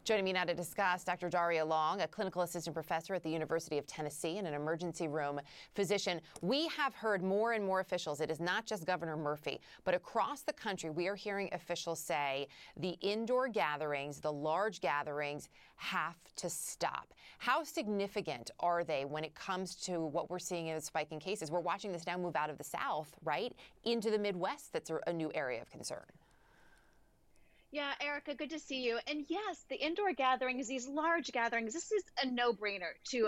Joining me now to discuss, Dr. Daria Long, a clinical assistant professor at the University of Tennessee and an emergency room physician. We have heard more and more officials, it is not just Governor Murphy, but across the country, we are hearing officials say the indoor gatherings, the large gatherings, have to stop. How significant are they when it comes to what we're seeing in a spike in cases? We're watching this now move out of the South, right, into the Midwest. That's a new area of concern. Yeah, Erica, good to see you. And yes, the indoor gatherings, these large gatherings, this is a no-brainer to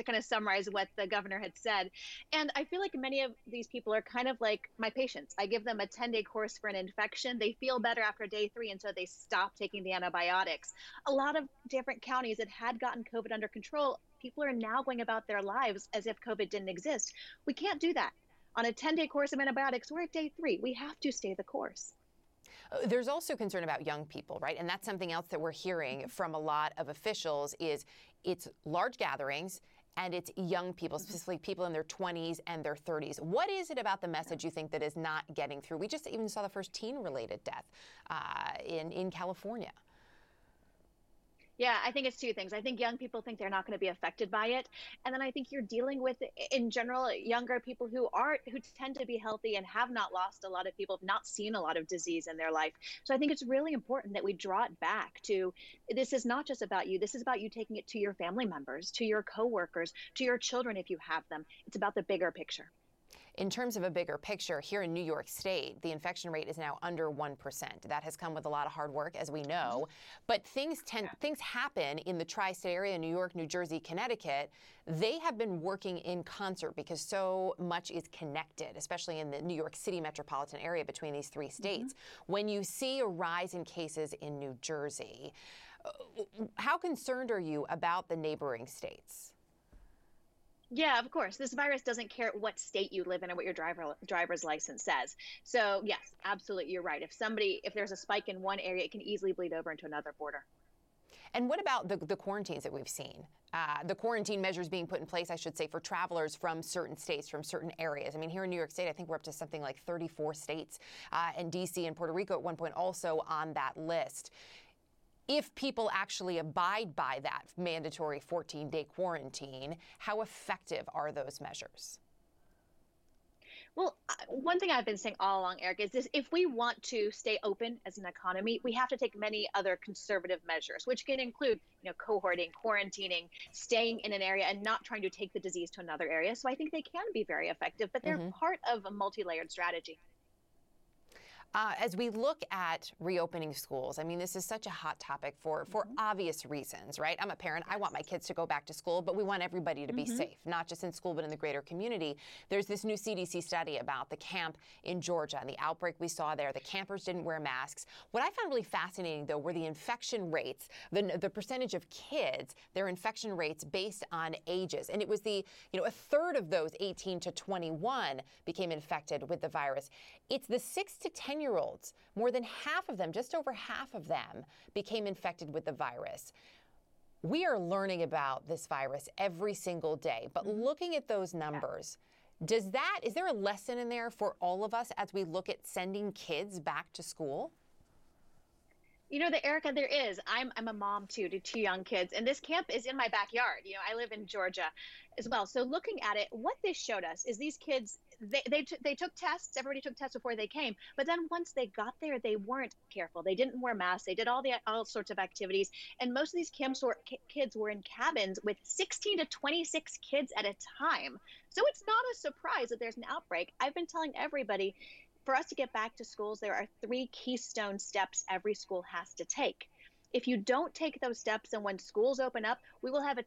kind of summarize what the governor had said. And I feel like many of these people are kind of like my patients. I give them a 10-day course for an infection. They feel better after day 3, and so they stop taking the antibiotics. A lot of different counties that had gotten COVID under control, people are now going about their lives as if COVID didn't exist. We can't do that. On a 10-day course of antibiotics, we're at day 3. We have to stay the course. There's also concern about young people, right? And that's something else that we're hearing from a lot of officials is it's large gatherings and it's young people, specifically people in their 20s and their 30s. What is it about the message you think that is not getting through? We just even saw the first teen-related death in California. Yeah, I think it's 2 things. I think young people think they're not going to be affected by it. And then I think you're dealing with, in general, younger people who tend to be healthy and have not lost a lot of people, have not seen a lot of disease in their life. So I think it's really important that we draw it back to, this is not just about you. This is about you taking it to your family members, to your coworkers, to your children if you have them. It's about the bigger picture. In terms of a bigger picture, here in New York State, the infection rate is now under 1%. That has come with a lot of hard work, as we know. But things happen in the tri-state area, New York, New Jersey, Connecticut. They have been working in concert because so much is connected, especially in the New York City metropolitan area between these 3 states. When you see a rise in cases in New Jersey, how concerned are you about the neighboring states? Yeah, of course. This virus doesn't care what state you live in or what your driver's license says. So yes, absolutely, you're right. If there's a spike in one area, it can easily bleed over into another border. And what about the quarantines that we've seen? The quarantine measures being put in place, I should say, for travelers from certain states, from certain areas. I mean, here in New York State, I think we're up to something like 34 states, and D.C. and Puerto Rico at one point also on that list. If people actually abide by that mandatory 14-day quarantine, how effective are those measures? Well, one thing I've been saying all along, Eric, is this: if we want to stay open as an economy, we have to take many other conservative measures, which can include, cohorting, quarantining, staying in an area and not trying to take the disease to another area. So I think they can be very effective, but they're part of a multi-layered strategy. As we look at reopening schools, I mean, this is such a hot topic for obvious reasons, right? I'm a parent. I want my kids to go back to school, but we want everybody to be safe, not just in school, but in the greater community. There's this new CDC study about the camp in Georgia and the outbreak we saw there. The campers didn't wear masks. What I found really fascinating, though, were the infection rates, the percentage of kids, their infection rates based on ages. And it was a third of those 18 to 21 became infected with the virus. It's the 6 to 10-year-olds, more than half of them, just over half of them, became infected with the virus. We are learning about this virus every single day, but looking at those numbers, is there a lesson in there for all of us as we look at sending kids back to school? Erica, there is. I'm a mom too, to 2 young kids, and this camp is in my backyard. I live in Georgia as well. So looking at it, what this showed us is these kids, they took tests. Everybody took tests before they came, but then once they got there, they weren't careful. They didn't wear masks. They did all sorts of activities, and most of these kids were in cabins with 16 to 26 kids at a time. So it's not a surprise that there's an outbreak. I've been telling everybody, for us to get back to schools, there are 3 keystone steps every school has to take. If you don't take those steps, and when schools open up, we will have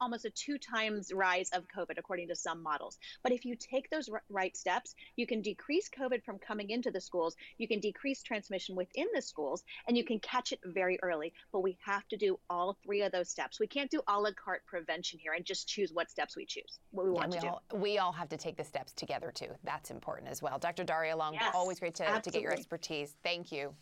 almost a 2 times rise of COVID, according to some models. But if you take those right steps, you can decrease COVID from coming into the schools, you can decrease transmission within the schools, and you can catch it very early. But we have to do all 3 of those steps. We can't do a la carte prevention here and just choose what steps we want to do. We all have to take the steps together, too. That's important as well. Dr. Daria Long, always great to get your expertise. Thank you.